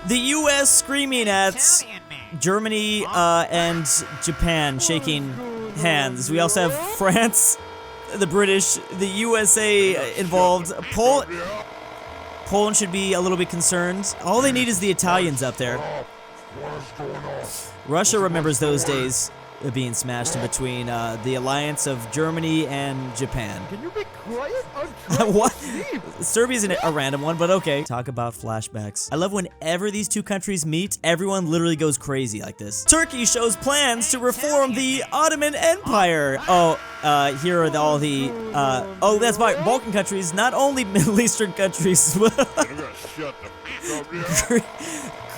The U.S. screaming at Germany and Japan shaking hands. We also have France, the British, the USA involved. Poland should be a little bit concerned. All they need is the Italians up there. Russia remembers those days of being smashed in between the alliance of Germany and Japan. Can you be quiet? What? Serbia's a random one, but okay. Talk about flashbacks. I love whenever these two countries meet, everyone literally goes crazy like this. Turkey shows plans to reform the Ottoman Empire. Oh, here are all the, oh, that's my Balkan countries, not only Middle Eastern countries.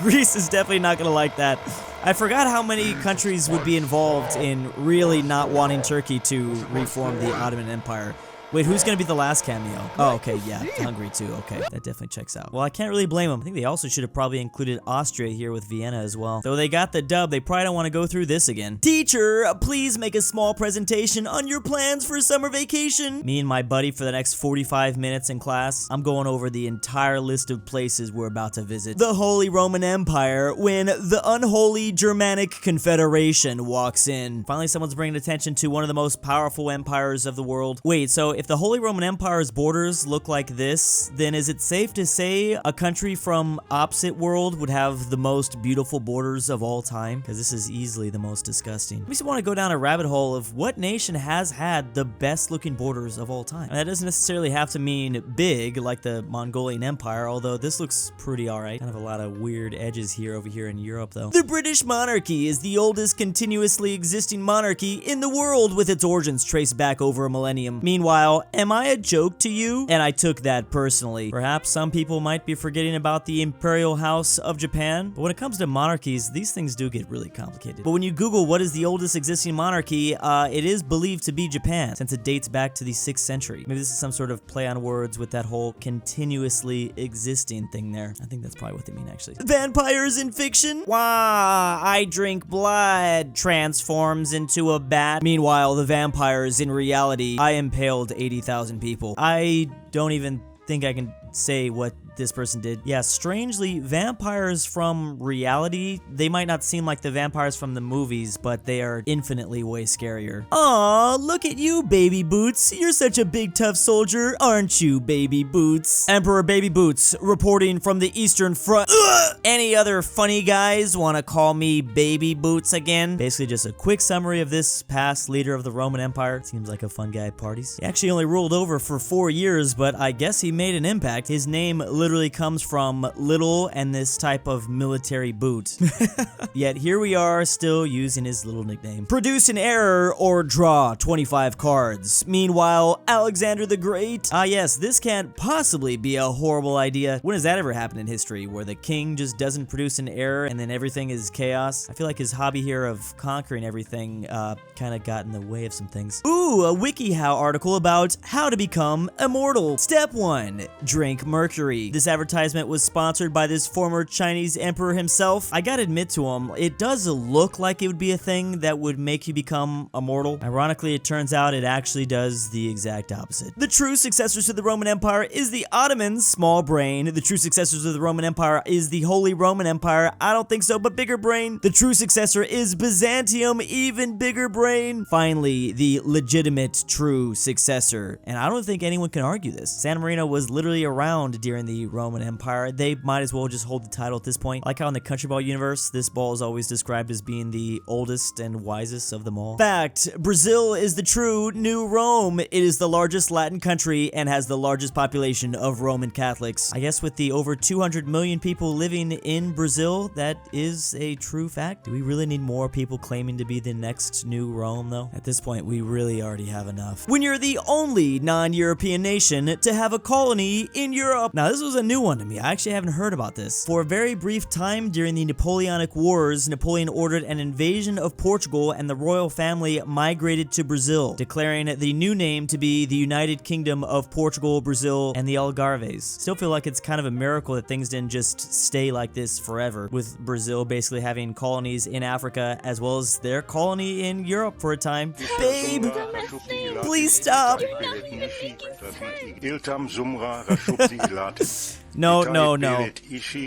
Greece is definitely not gonna like that. I forgot how many countries would be involved in really not wanting Turkey to reform the Ottoman Empire. Wait, who's gonna be the last cameo? Oh, okay, yeah, Hungary too, okay. That definitely checks out. Well, I can't really blame them. I think they also should have probably included Austria here with Vienna as well. Though they got the dub, they probably don't want to go through this again. Teacher, please make a small presentation on your plans for summer vacation. Me and my buddy for the next 45 minutes in class, I'm going over the entire list of places we're about to visit. The Holy Roman Empire, when the unholy Germanic Confederation walks in. Finally, someone's bringing attention to one of the most powerful empires of the world. Wait, so if the Holy Roman Empire's borders look like this, then is it safe to say a country from opposite world would have the most beautiful borders of all time? Because this is easily the most disgusting. We just want to go down a rabbit hole of what nation has had the best looking borders of all time. And that doesn't necessarily have to mean big, like the Mongolian Empire, although this looks pretty alright. Kind of a lot of weird edges here over here in Europe, though. The British monarchy is the oldest continuously existing monarchy in the world, with its origins traced back over a millennium. Meanwhile, am I a joke to you? And I took that personally. Perhaps some people might be forgetting about the Imperial House of Japan, but when it comes to monarchies, these things do get really complicated. But when you Google what is the oldest existing monarchy, it is believed to be Japan, since it dates back to the 6th century. Maybe this is some sort of play on words with that whole continuously existing thing there. I think that's probably what they mean, actually. Vampires in fiction? Wah, I drink blood, transforms into a bat. Meanwhile, the vampires in reality, I impaled 80,000 people. I don't even think I can say what this person did. Yeah, strangely, vampires from reality, they might not seem like the vampires from the movies, but they are infinitely way scarier. Aw, look at you, Baby Boots. You're such a big tough soldier, aren't you, Baby Boots? Emperor Baby Boots, reporting from the Eastern Front. Ugh! Any other funny guys want to call me Baby Boots again? Basically just a quick summary of this past leader of the Roman Empire. Seems like a fun guy at parties. He actually only ruled over for 4 years, but I guess he made an impact. His name literally comes from little and this type of military boot. Yet here we are still using his little nickname. Produce an error or draw 25 cards. Meanwhile, Alexander the Great. Ah yes, this can't possibly be a horrible idea. When has that ever happened in history, where the king just doesn't produce an error and then everything is chaos? I feel like his hobby here of conquering everything kind of got in the way of some things. Ooh, a WikiHow article about how to become immortal. Step 1, drink mercury. This advertisement was sponsored by this former Chinese emperor himself. I gotta admit to him, it does look like it would be a thing that would make you become immortal. Ironically, it turns out it actually does the exact opposite. The true successors to the Roman Empire is the Ottomans, small brain. The true successors of the Roman Empire is the Holy Roman Empire. I don't think so, but bigger brain. The true successor is Byzantium, even bigger brain. Finally, the legitimate true successor. And I don't think anyone can argue this. San Marino was literally around during the Roman Empire. They might as well just hold the title at this point. Like how in the Country Ball universe, this ball is always described as being the oldest and wisest of them all. Fact, Brazil is the true new Rome. It is the largest Latin country and has the largest population of Roman Catholics. I guess with the over 200 million people living in Brazil, that is a true fact. Do we really need more people claiming to be the next new Rome, though? At this point, we really already have enough. When you're the only non-European nation to have a colony in Europe. Now, this was a new one to me. I actually haven't heard about this. For a very brief time during the Napoleonic Wars, Napoleon ordered an invasion of Portugal and the royal family migrated to Brazil, declaring the new name to be the United Kingdom of Portugal, Brazil, and the Algarves. Still feel like it's kind of a miracle that things didn't just stay like this forever, with Brazil basically having colonies in Africa as well as their colony in Europe for a time. Babe, please stop. No, no, no.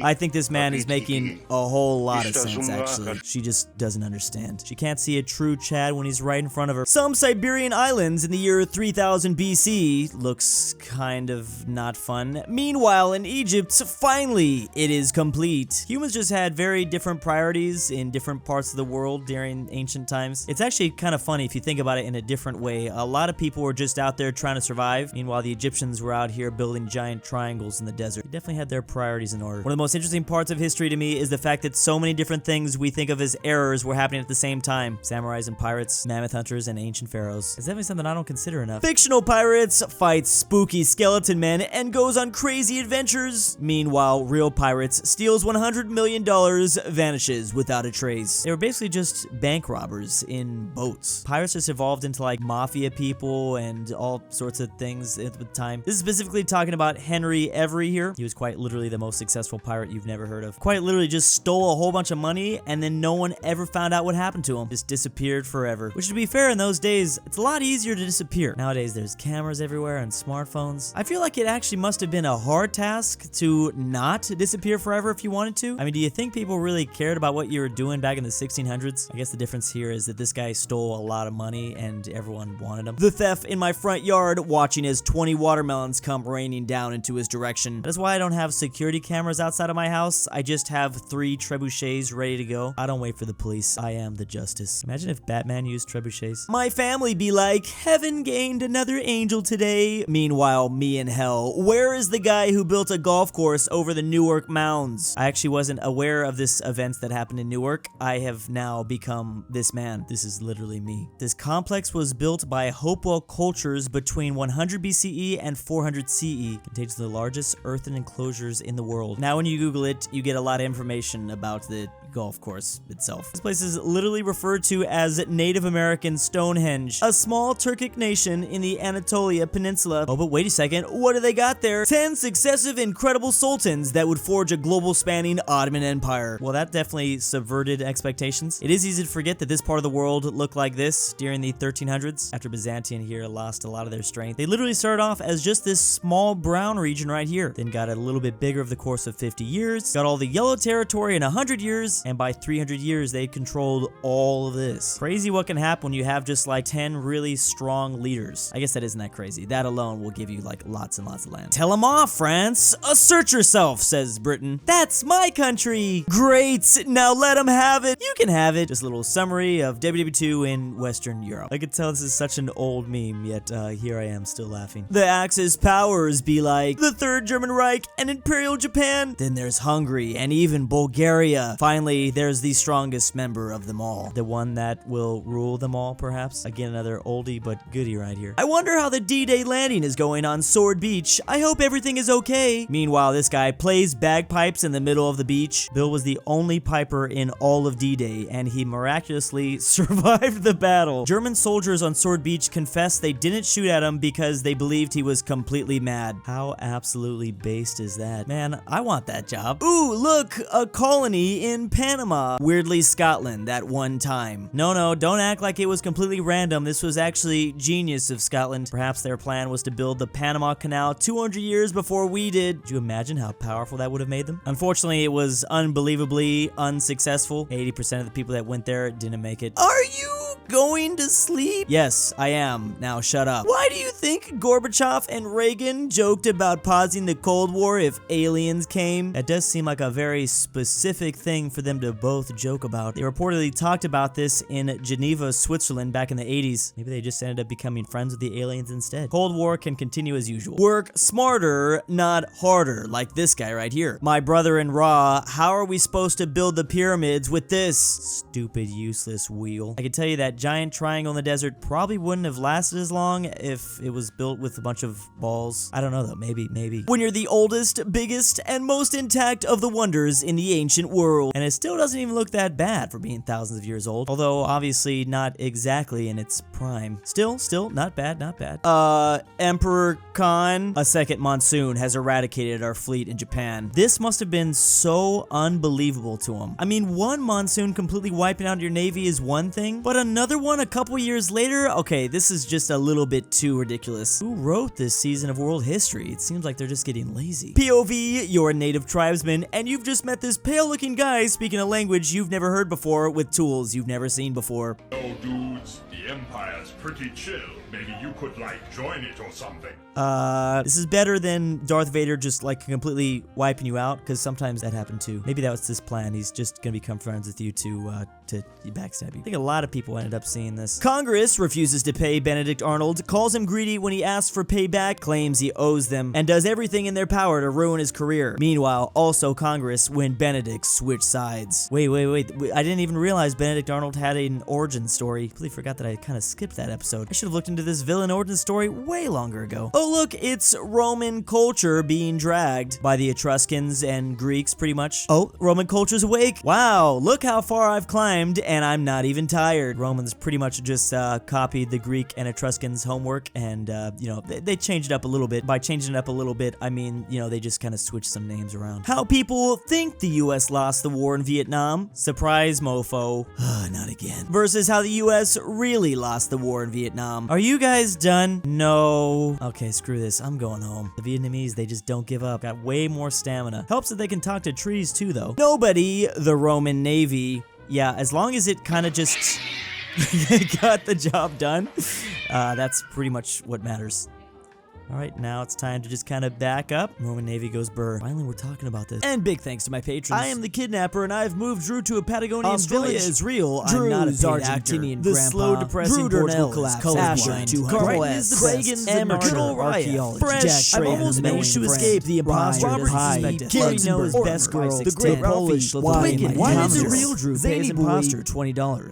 I think this man is making a whole lot of sense, actually. She just doesn't understand. She can't see a true Chad when he's right in front of her. Some Siberian islands in the year 3000 BC looks kind of not fun. Meanwhile, in Egypt, finally, it is complete. Humans just had very different priorities in different parts of the world during ancient times. It's actually kind of funny if you think about it in a different way. A lot of people were just out there trying to survive. Meanwhile, the Egyptians were out here building giant triangles in the desert. They definitely had their priorities in order. One of the most interesting parts of history to me is the fact that so many different things we think of as errors were happening at the same time. Samurais and pirates, mammoth hunters and ancient pharaohs. It's definitely something I don't consider enough. Fictional pirates fight spooky skeleton men and goes on crazy adventures. Meanwhile, real pirates steals $100 million, vanishes without a trace. They were basically just bank robbers in boats. Pirates just evolved into like mafia people and all sorts of things at the time. This is specifically talking about Henry Every here. He was quite literally the most successful pirate you've never heard of. Quite literally just stole a whole bunch of money and then no one ever found out what happened to him. Just disappeared forever. Which, to be fair, in those days, it's a lot easier to disappear. Nowadays, there's cameras everywhere and smartphones. I feel like it actually must have been a hard task to not disappear forever if you wanted to. I mean, do you think people really cared about what you were doing back in the 1600s? I guess the difference here is that this guy stole a lot of money and everyone wanted him. The theft in my front yard, watching as 20 watermelons come raining down into his direction. That's why I don't have security cameras outside of my house. I just have 3 trebuchets ready to go. I don't wait for the police. I am the justice. Imagine if Batman used trebuchets. My family be like, heaven gained another angel today. Meanwhile, me in hell. Where is the guy who built a golf course over the Newark Mounds? I actually wasn't aware of this event that happened in Newark. I have now become this man. This is literally me. This complex was built by Hopewell cultures between 100 BCE and 400 CE. Contains the largest earthen enclosures in the world. Now when you Google it, you get a lot of information about the golf course itself. This place is literally referred to as Native American Stonehenge, a small Turkic nation in the Anatolia Peninsula. Oh, but wait a second, what do they got there? 10 successive incredible sultans that would forge a global spanning Ottoman Empire. Well, that definitely subverted expectations. It is easy to forget that this part of the world looked like this during the 1300s, after Byzantium here lost a lot of their strength. They literally started off as just this small brown region right here, then got a little bit bigger over the course of 50 years, got all the yellow territory in 100 years, and by 300 years, they controlled all of this. Crazy what can happen when you have just like 10 really strong leaders. I guess that isn't that crazy. That alone will give you like lots and lots of land. Tell them off, France. Assert yourself, says Britain. That's my country. Great. Now let them have it. You can have it. Just a little summary of WW2 in Western Europe. I could tell this is such an old meme, yet here I am still laughing. The Axis powers be like the Third German Reich and Imperial Japan. Then there's Hungary and even Bulgaria. Finally, there's the strongest member of them all. The one that will rule them all, perhaps? Again, another oldie but goodie right here. I wonder how the D-Day landing is going on Sword Beach. I hope everything is okay. Meanwhile, this guy plays bagpipes in the middle of the beach. Bill was the only piper in all of D-Day, and he miraculously survived the battle. German soldiers on Sword Beach confessed they didn't shoot at him because they believed he was completely mad. How absolutely based is that? Man, I want that job. Ooh, look, a colony in Panama. Weirdly Scotland that one time. No, don't act like it was completely random. This was actually genius of Scotland. Perhaps their plan was to build the Panama Canal 200 years before we did. Could you imagine how powerful that would have made them? Unfortunately, it was unbelievably unsuccessful. 80% of the people that went there didn't make it. Are you going to sleep? Yes, I am. Now shut up. Why do you think Gorbachev and Reagan joked about pausing the Cold War if aliens came? That does seem like a very specific thing for them to both joke about. They reportedly talked about this in Geneva, Switzerland back in the 80s. Maybe they just ended up becoming friends with the aliens instead. Cold War can continue as usual. Work smarter, not harder, like this guy right here. My brother in Raw, how are we supposed to build the pyramids with this stupid, useless wheel? I can tell you that giant triangle in the desert probably wouldn't have lasted as long if it was built with a bunch of balls. I don't know though, maybe. When you're the oldest, biggest, and most intact of the wonders in the ancient world. And it still doesn't even look that bad for being thousands of years old. Although, obviously, not exactly in its prime. Still, not bad. Emperor Khan. A second monsoon has eradicated our fleet in Japan. This must have been so unbelievable to him. I mean, one monsoon completely wiping out your navy is one thing, but another another one a couple years later. Okay, this is just a little bit too ridiculous. Who wrote this season of world history? It seems like they're just getting lazy. POV, you're a native tribesman, and you've just met this pale-looking guy speaking a language you've never heard before with tools you've never seen before. Oh, dudes, the Empire's pretty chill. Maybe you could, like, join it or something. This is better than Darth Vader just, like, completely wiping you out, because sometimes that happened too. Maybe that was his plan. He's just gonna become friends with you to backstab you. I think a lot of people ended up seeing this. Congress refuses to pay Benedict Arnold, calls him greedy when he asks for payback, claims he owes them, and does everything in their power to ruin his career. Meanwhile, also Congress when Benedict switched sides. Wait. I didn't even realize Benedict Arnold had an origin story. I completely forgot that I kind of skipped that episode. I should have looked into this villain origin story way longer ago. Oh look, it's Roman culture being dragged by the Etruscans and Greeks pretty much. Oh, Roman culture's awake. Wow, look how far I've climbed and I'm not even tired. Romans pretty much just copied the Greek and Etruscans homework and you know, they changed it up a little bit. By changing it up a little bit, I mean, you know, they just kind of switched some names around. How people think the US lost the war in Vietnam. Surprise, mofo. Not again. Versus how the US really lost the war in Vietnam. Are you guys done? No. Okay, screw this. I'm going home. The Vietnamese, they just don't give up. Got way more stamina. Helps that they can talk to trees too, though. Nobody, the Roman Navy. Yeah, as long as it kind of just got the job done, that's pretty much what matters. All right, now it's time to just kind of back up. Roman Navy goes burr. Finally, we're talking about this. And big thanks to my patrons. I am the kidnapper, and I've moved Drew to a Patagonian village. Is real. I'm not a Argentinian the grandpa. slow, depressing Drew Portugal Durnil collapse. colorblind. Carmel Is, Bryton Amateur, GoodOldRyah, Archaeology, Phresh. Jack I've almost Traven, managed to Friend, escape the imposter. RyeThePie, KirinoIsBestGirl, LuxembourgLover, TheGreatRalphy, Polish-Lithuanian Why.did.the.real.Drew.pay.his.imposter, ZaneyBoi, $20.